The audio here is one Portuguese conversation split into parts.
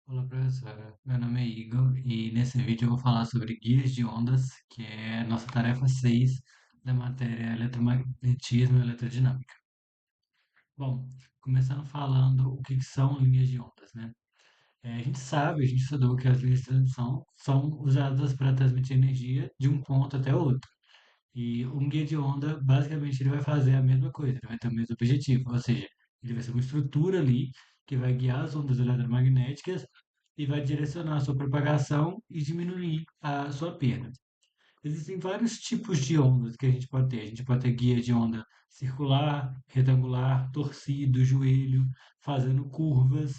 Olá, professora. Meu nome é Igor e nesse vídeo eu vou falar sobre guias de ondas, que é a nossa tarefa 6 da matéria eletromagnetismo e eletrodinâmica. Bom, começando falando o que são linhas de ondas, né? A gente sabe, a gente estudou que as linhas de transmissão são usadas para transmitir energia de um ponto até outro. E um guia de onda, basicamente, ele vai fazer a mesma coisa, ele vai ter o mesmo objetivo, ou seja, ele vai ser uma estrutura ali que vai guiar as ondas eletromagnéticas e vai direcionar a sua propagação e diminuir a sua perda. Existem vários tipos de ondas que a gente pode ter. A gente pode ter guia de onda circular, retangular, torcido, joelho, fazendo curvas,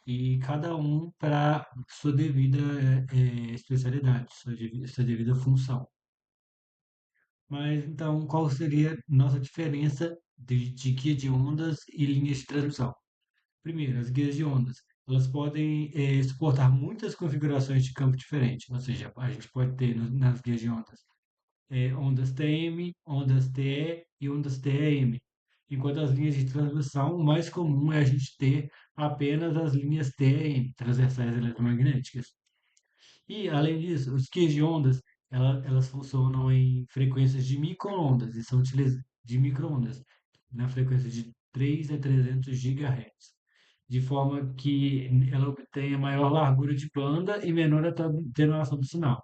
e cada um para sua devida especialidade, sua devida função. Mas então, qual seria nossa diferença de guia de ondas e linhas de transmissão? Primeiro, as guias de ondas, elas podem suportar muitas configurações de campo diferentes, ou seja, a gente pode ter nas guias de ondas ondas TM, ondas TE e ondas TEM. Enquanto as linhas de transmissão, o mais comum é a gente ter apenas as linhas TEM, transversais eletromagnéticas. E, além disso, os quios de ondas, elas funcionam em frequências de microondas e são utilizadas de microondas na frequência de 3 a 300 GHz, de forma que ela obtenha maior largura de banda e menor atenuação do sinal.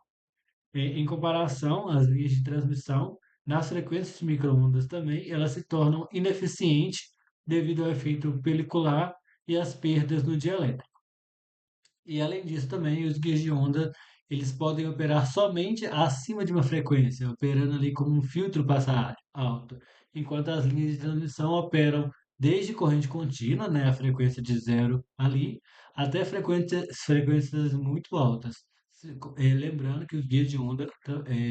Em comparação às linhas de transmissão, nas frequências de microondas também, elas se tornam ineficientes devido ao efeito pelicular e às perdas no dielétrico. E além disso também, os guias de onda, eles podem operar somente acima de uma frequência, operando ali como um filtro passar alto, enquanto as linhas de transmissão operam desde corrente contínua, né, a frequência de zero ali, até frequências muito altas. Lembrando que os guias de onda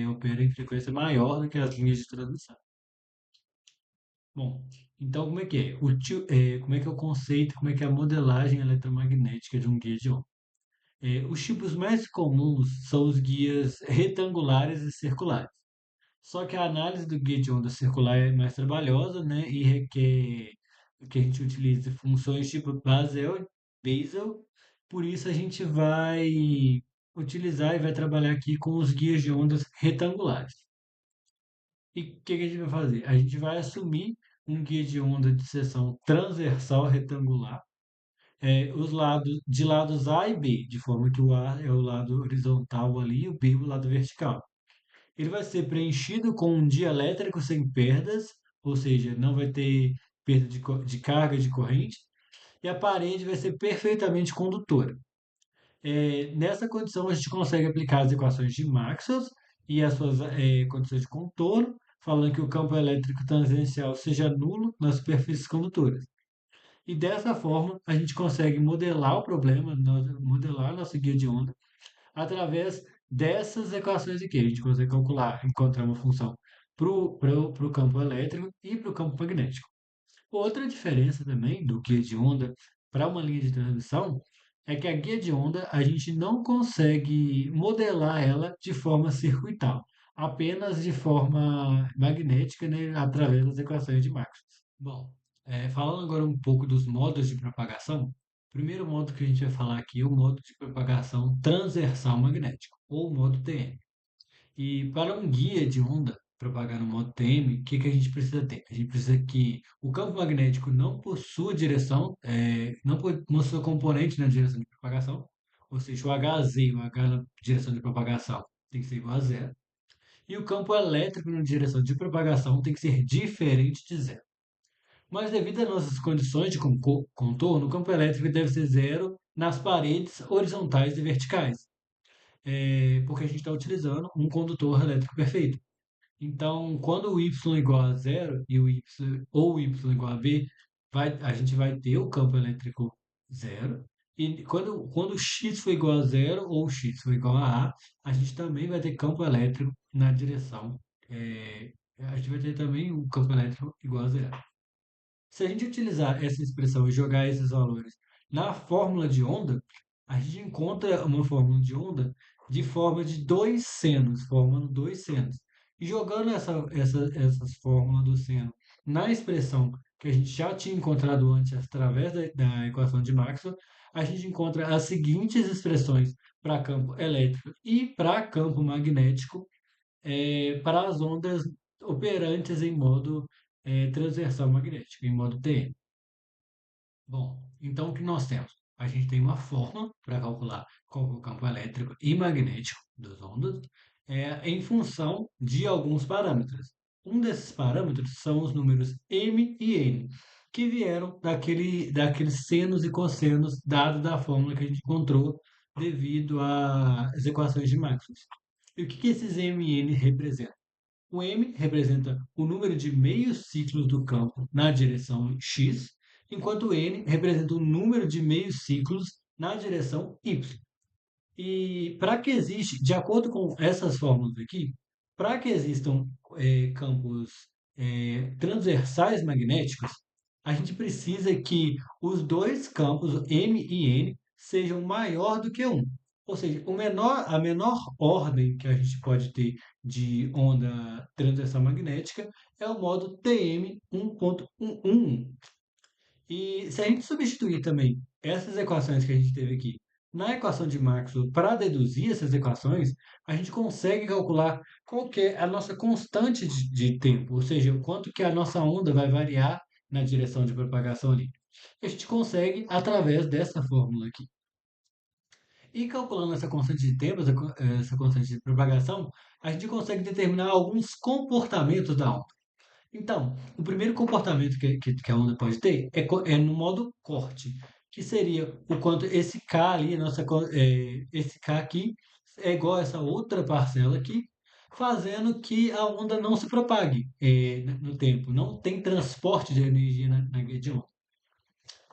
operam em frequência maior do que as linhas de transmissão. Bom, então como é que é? Como é que é o conceito, como é que é a modelagem eletromagnética de um guia de onda? Os tipos mais comuns são os guias retangulares e circulares. Só que a análise do guia de onda circular é mais trabalhosa, né, e requer que a gente utilize funções tipo Basel. Por isso a gente vai utilizar e vai trabalhar aqui com os guias de ondas retangulares. E o que a gente vai fazer? A gente vai assumir um guia de onda de seção transversal retangular, os lados de lados A e B, de forma que o A é o lado horizontal ali e o B o lado vertical. Ele vai ser preenchido com um dielétrico sem perdas, ou seja, não vai ter perda de carga de corrente, e a parede vai ser perfeitamente condutora. Nessa condição, a gente consegue aplicar as equações de Maxwell e as suas condições de contorno, falando que o campo elétrico tangencial seja nulo nas superfícies condutoras. E dessa forma, a gente consegue modelar o problema, modelar a nossa guia de onda, através dessas equações aqui. A gente consegue calcular, encontrar uma função para o campo elétrico e para o campo magnético. Outra diferença também do guia de onda para uma linha de transmissão é que a guia de onda a gente não consegue modelar ela de forma circuital, apenas de forma magnética, né, através das equações de Maxwell. Bom, falando agora um pouco dos modos de propagação, o primeiro modo que a gente vai falar aqui é o modo de propagação transversal magnético, ou modo TM. E para um guia de onda propagar no modo TM, o que a gente precisa ter? A gente precisa que o campo magnético não possua direção, não possua componente na direção de propagação, ou seja, o HZ, o H na direção de propagação, tem que ser igual a zero. E o campo elétrico na direção de propagação tem que ser diferente de zero. Mas devido às nossas condições de contorno, o campo elétrico deve ser zero nas paredes horizontais e verticais, porque a gente está utilizando um condutor elétrico perfeito. Então, quando o y é igual a zero e o y igual a b, a gente vai ter o campo elétrico zero. E quando o x for igual a zero ou o x for igual a gente também vai ter campo elétrico na direção. A gente vai ter também o campo elétrico igual a zero. Se a gente utilizar essa expressão e jogar esses valores na fórmula de onda, a gente encontra uma fórmula de onda de forma de dois senos, formando dois senos. E jogando essas fórmulas do seno na expressão que a gente já tinha encontrado antes através da equação de Maxwell, a gente encontra as seguintes expressões para campo elétrico e para campo magnético, para as ondas operantes em modo transversal magnético, em modo TM. Bom, então o que nós temos? A gente tem uma fórmula para calcular qual é o campo elétrico e magnético das ondas, em função de alguns parâmetros. Um desses parâmetros são os números m e n, que vieram daqueles senos e cossenos dados da fórmula que a gente encontrou devido às equações de Maxwell. E o que esses m e n representam? O M representa o número de meios ciclos do campo na direção x, enquanto o N representa o número de meios ciclos na direção y. E para que existe, de acordo com essas fórmulas aqui, para que existam campos transversais magnéticos, a gente precisa que os dois campos M e N sejam maior do que um. Ou seja, a menor ordem que a gente pode ter de onda transversal magnética é o modo TM 1.111. E se a gente substituir também essas equações que a gente teve aqui na equação de Maxwell para deduzir essas equações, a gente consegue calcular qual que é a nossa constante de tempo, ou seja, o quanto que a nossa onda vai variar na direção de propagação ali. A gente consegue através dessa fórmula aqui. E calculando essa constante de tempo, essa constante de propagação, a gente consegue determinar alguns comportamentos da onda. Então, o primeiro comportamento que a onda pode ter é no modo corte, que seria o quanto esse K ali, esse K aqui, é igual a essa outra parcela aqui, fazendo que a onda não se propague no tempo, não tem transporte de energia na rede de onda.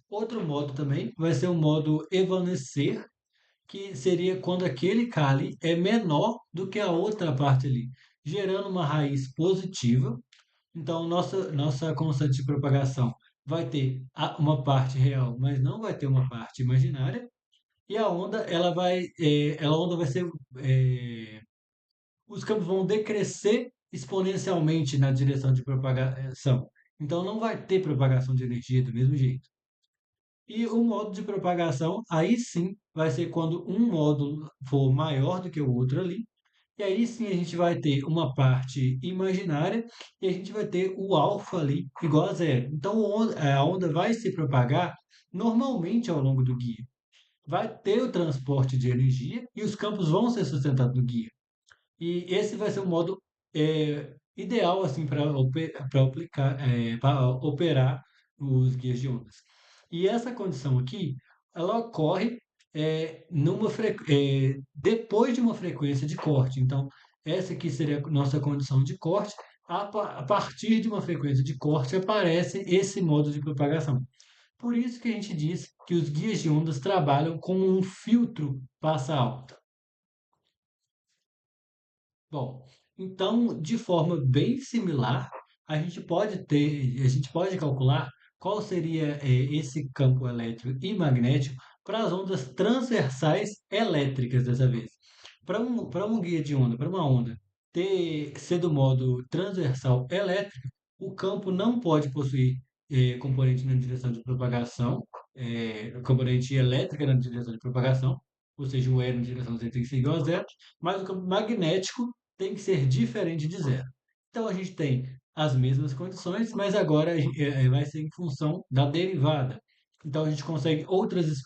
Outro modo também vai ser o modo evanescer, que seria quando aquele K ali é menor do que a outra parte ali, gerando uma raiz positiva. Então, nossa constante de propagação vai ter uma parte real, mas não vai ter uma parte imaginária. E a onda, a onda vai ser, é, os campos vão decrescer exponencialmente na direção de propagação. Então, não vai ter propagação de energia do mesmo jeito. E o modo de propagação, aí sim, vai ser quando um módulo for maior do que o outro ali, e aí sim a gente vai ter uma parte imaginária e a gente vai ter o alfa ali igual a zero. Então a onda vai se propagar normalmente ao longo do guia. Vai ter o transporte de energia e os campos vão ser sustentados no guia. E esse vai ser o modo ideal assim para operar os guias de ondas. E essa condição aqui, ela ocorre depois de uma frequência de corte. Então, essa aqui seria a nossa condição de corte. A partir de uma frequência de corte aparece esse modo de propagação. Por isso que a gente diz que os guias de ondas trabalham como um filtro passa alta. Bom, então, de forma bem similar, a gente pode calcular qual seria esse campo elétrico e magnético para as ondas transversais elétricas dessa vez. Para um guia de onda, para uma onda ser do modo transversal elétrico, o campo não pode possuir componente na direção de propagação, componente elétrica na direção de propagação, ou seja, o E na direção Z tem que ser igual a zero, mas o campo magnético tem que ser diferente de zero. Então a gente tem as mesmas condições, mas agora vai ser em função da derivada. Então a gente consegue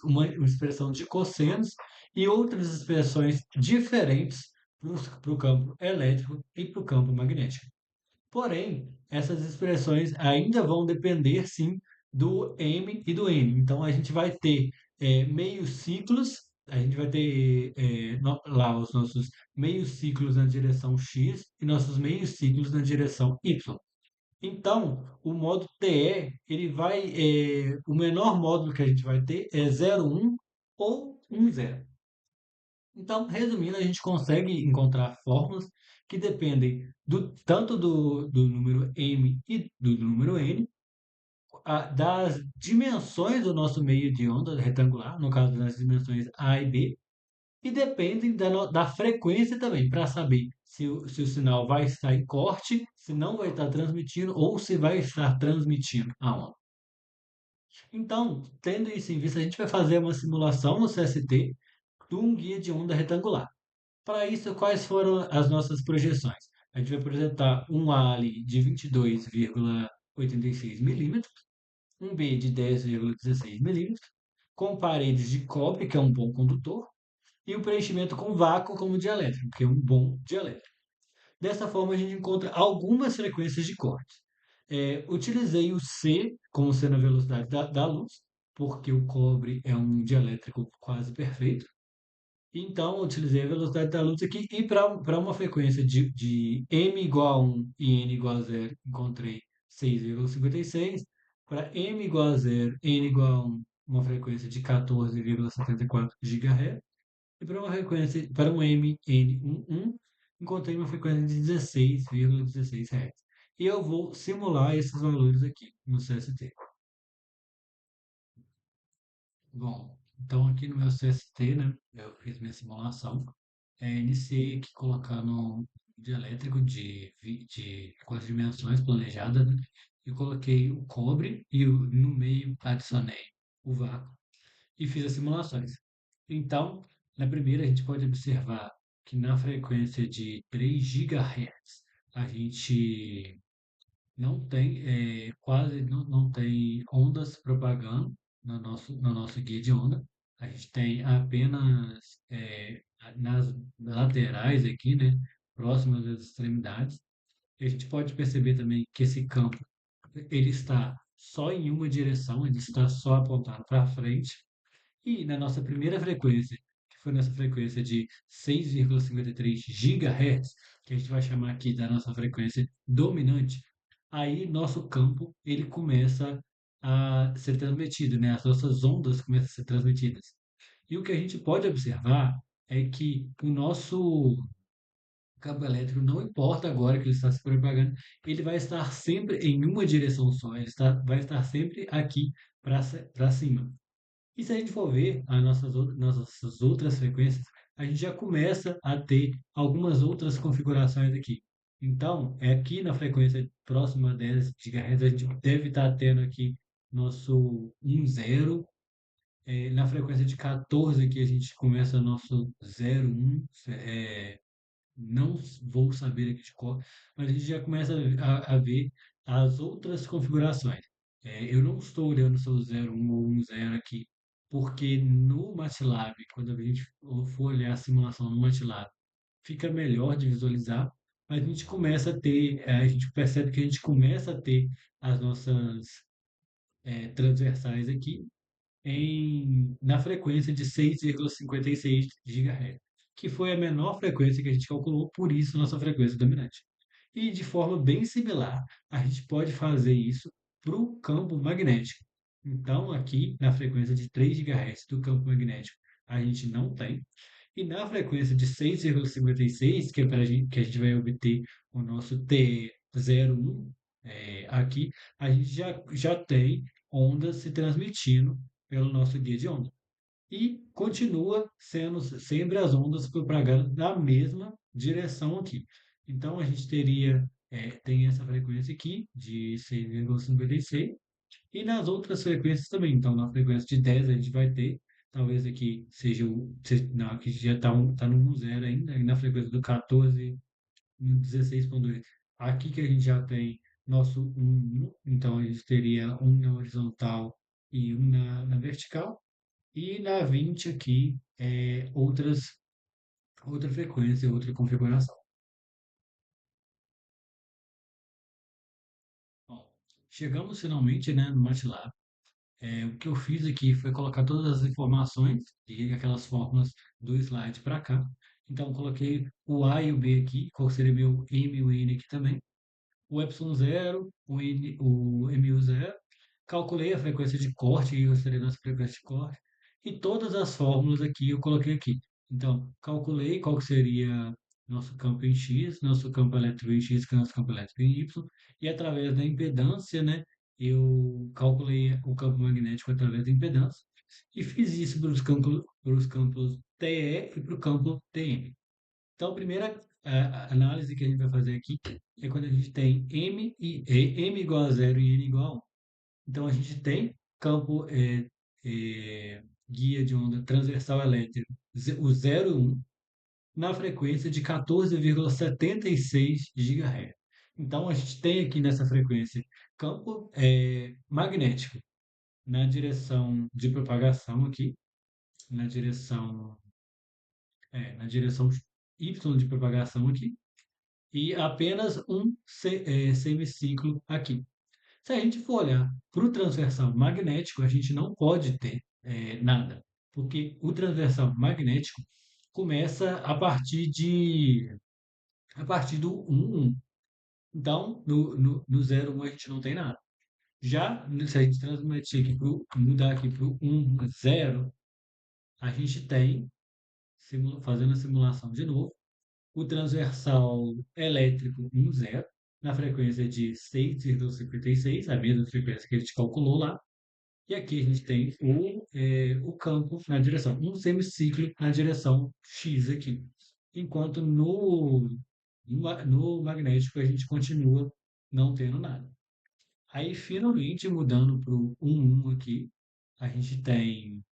uma expressão de cossenos e outras expressões diferentes para o campo elétrico e para o campo magnético. Porém, essas expressões ainda vão depender, sim, do M e do N. Então, a gente vai ter meios ciclos, a gente vai ter lá os nossos meios ciclos na direção X e nossos meios ciclos na direção Y. Então, o modo TE, o menor módulo que a gente vai ter é 0,1 ou 1,0. Então, resumindo, a gente consegue encontrar fórmulas que dependem tanto do número m e do número n, das dimensões do nosso meio de onda retangular, no caso das dimensões A e B, e dependem da frequência também, para saber se o sinal vai estar em corte, se não vai estar transmitindo ou se vai estar transmitindo a onda. Então, tendo isso em vista, a gente vai fazer uma simulação no CST de um guia de onda retangular. Para isso, quais foram as nossas projeções? A gente vai projetar um A ali de 22,86 milímetros, um B de 10,16 milímetros, com paredes de cobre, que é um bom condutor, e o preenchimento com vácuo como dielétrico, que é um bom dielétrico. Dessa forma, a gente encontra algumas frequências de corte. Utilizei o C como sendo a velocidade da luz, porque o cobre é um dielétrico quase perfeito. Então, eu utilizei a velocidade da luz aqui e para uma frequência de m igual a 1 e n igual a 0, encontrei 6,56. Para m igual a 0, n igual a 1, uma frequência de 14,74 GHz. E para uma frequência, para um MN11, encontrei uma frequência de 16,16 Hz. E eu vou simular esses valores aqui no CST. Bom, então aqui no meu CST, né, eu fiz minha simulação. Iniciei aqui colocando um dielétrico de 4 dimensões planejada, né, e coloquei o cobre e no meio adicionei o vácuo e fiz as simulações. Então, na primeira, a gente pode observar que na frequência de 3 GHz a gente não tem, quase não tem ondas propagando no nosso guia de onda. A gente tem apenas nas laterais aqui, né, próximas das extremidades. E a gente pode perceber também que esse campo ele está só em uma direção, ele está só apontado para frente. E na nossa primeira frequência, que foi nessa frequência de 6,53 GHz, que a gente vai chamar aqui da nossa frequência dominante, aí nosso campo ele começa a ser transmitido, né? As nossas ondas começam a ser transmitidas. E o que a gente pode observar é que o nosso cabo elétrico, não importa agora que ele está se propagando, ele vai estar sempre em uma direção só, vai estar sempre aqui para cima. E se a gente for ver as nossas outras frequências, a gente já começa a ter algumas outras configurações aqui. Então, é aqui na frequência próxima a 10 GHz, a gente deve estar tendo aqui nosso 1,0. Na frequência de 14 aqui a gente começa nosso 0,1. Não vou saber aqui de cor, mas a gente já começa a ver as outras configurações. Eu não estou olhando só o 01 ou 10 aqui, porque no MATLAB, quando a gente for olhar a simulação no MATLAB, fica melhor de visualizar, mas a gente percebe que a gente começa a ter as nossas transversais aqui na frequência de 6,56 GHz, que foi a menor frequência que a gente calculou, por isso nossa frequência dominante. E de forma bem similar, a gente pode fazer isso para o campo magnético. Então, aqui na frequência de 3 GHz do campo magnético, a gente não tem. E na frequência de 6,56, que é que a gente vai obter o nosso TE01, aqui, a gente já tem ondas se transmitindo pelo nosso guia de onda. E continua sendo sempre as ondas propagando na mesma direção aqui. Então a gente tem essa frequência aqui de 6,56 e nas outras frequências também. Então na frequência de 10 a gente vai ter, talvez aqui seja não, aqui já está tá no 1,0 ainda, e na frequência do 14, no 16,2. Aqui que a gente já tem nosso 1, então a gente teria um na horizontal e um na vertical. E na 20 aqui, outra frequência, outra configuração. Bom, chegamos finalmente, né, no MATLAB. O que eu fiz aqui foi colocar todas as informações e aquelas fórmulas do slide para cá. Então, coloquei o A e o B aqui, qual seria meu M e o N aqui também. O epsilon 0, o mu0, calculei a frequência de corte, que gostaria da nossa frequência de corte, e todas as fórmulas aqui eu coloquei aqui. Então, calculei qual que seria nosso campo em X, nosso campo elétrico em X, que é nosso campo elétrico em Y, e através da impedância, né, eu calculei o campo magnético através da impedância, e fiz isso para os campos TE e para o campo TM. Então, a primeira análise que a gente vai fazer aqui é quando a gente tem M igual a 0 e N igual a 1. Então, a gente tem campo guia de onda transversal elétrico, o 0,1, na frequência de 14,76 GHz. Então, a gente tem aqui nessa frequência campo magnético na direção de propagação aqui, na direção, na direção Y de propagação aqui, e apenas um semiciclo aqui. Se a gente for olhar para o transversal magnético, a gente não pode ter nada, porque o transversal magnético começa a partir do 1,1. Então, no 0,1 a gente não tem nada. Já se a gente transmitir aqui mudar aqui para o 1,0, a gente tem, fazendo a simulação de novo, o transversal elétrico 1,0 na frequência de 6,56, a mesma frequência que a gente calculou lá. E aqui a gente tem o campo na direção, um semiciclo na direção X aqui. Enquanto no magnético a gente continua não tendo nada. Aí, finalmente, mudando para o 1,1 aqui, a gente tem,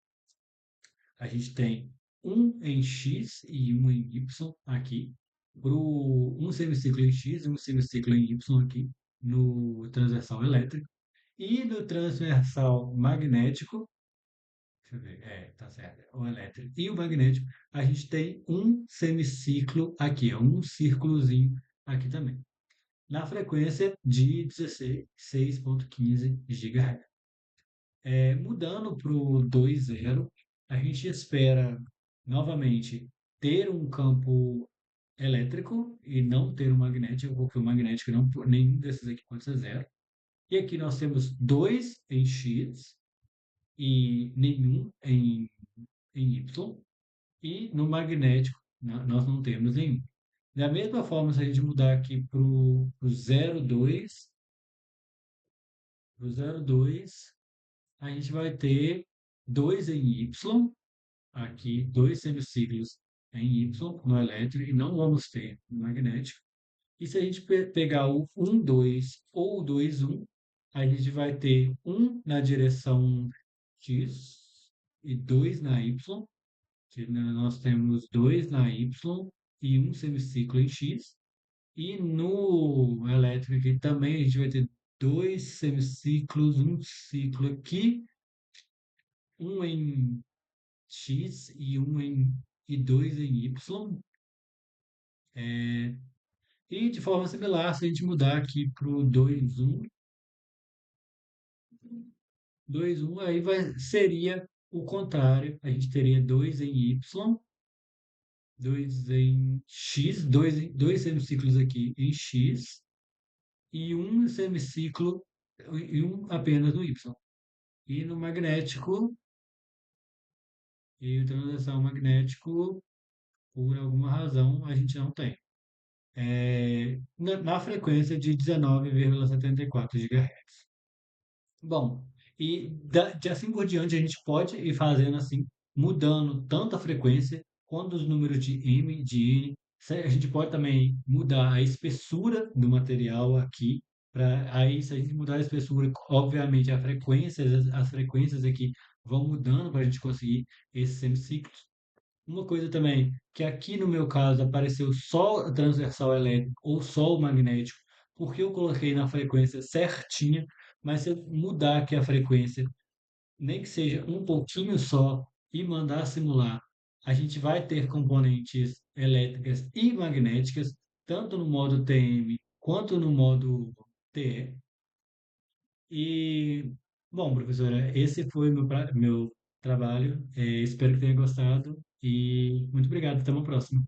a gente tem um em X e um em Y aqui, para um semiciclo em X e um semiciclo em Y aqui, no transversal elétrico. E no transversal magnético, deixa eu ver, tá certo, o elétrico e o magnético, a gente tem um semiciclo aqui, um círculozinho aqui também, na frequência de 16,15 GHz. Mudando para o 2,0, a gente espera novamente ter um campo elétrico e não ter um magnético, porque o magnético não, nenhum desses aqui pode ser zero. E aqui nós temos 2 em X e nenhum em Y. E no magnético nós não temos nenhum. Da mesma forma, se a gente mudar aqui para o 0,2, pro 0,2, a gente vai ter 2 em Y, aqui, dois semiciclos em Y no elétrico, e não vamos ter no magnético. E se a gente pegar o 1,2 ou o 2,1, a gente vai ter um na direção X e 2 na Y, que nós temos 2 na Y e um semiciclo em X. E no elétrico aqui também a gente vai ter dois semiciclos, um ciclo aqui, um em X e dois em Y. E de forma similar, se a gente mudar aqui para o 2,1, aí seria o contrário. A gente teria 2 em Y, 2 em X, dois semiciclos aqui em X e um semiciclo e um apenas no Y. E no magnético, e o translação magnético, por alguma razão, a gente não tem. Na frequência de 19,74 GHz. Bom, e de assim por diante a gente pode ir fazendo assim, mudando tanto a frequência quanto os números de M, de N. A gente pode também mudar a espessura do material aqui. Aí, se a gente mudar a espessura, obviamente as frequências aqui vão mudando para a gente conseguir esses semiciclos. Uma coisa também, que aqui no meu caso apareceu só o transversal elétrico ou só o magnético, porque eu coloquei na frequência certinha, mas se eu mudar aqui a frequência, nem que seja um pouquinho só, e mandar simular, a gente vai ter componentes elétricas e magnéticas, tanto no modo TM quanto no modo TE. E, bom, professora, esse foi meu trabalho. Espero que tenha gostado e muito obrigado. Até uma próxima.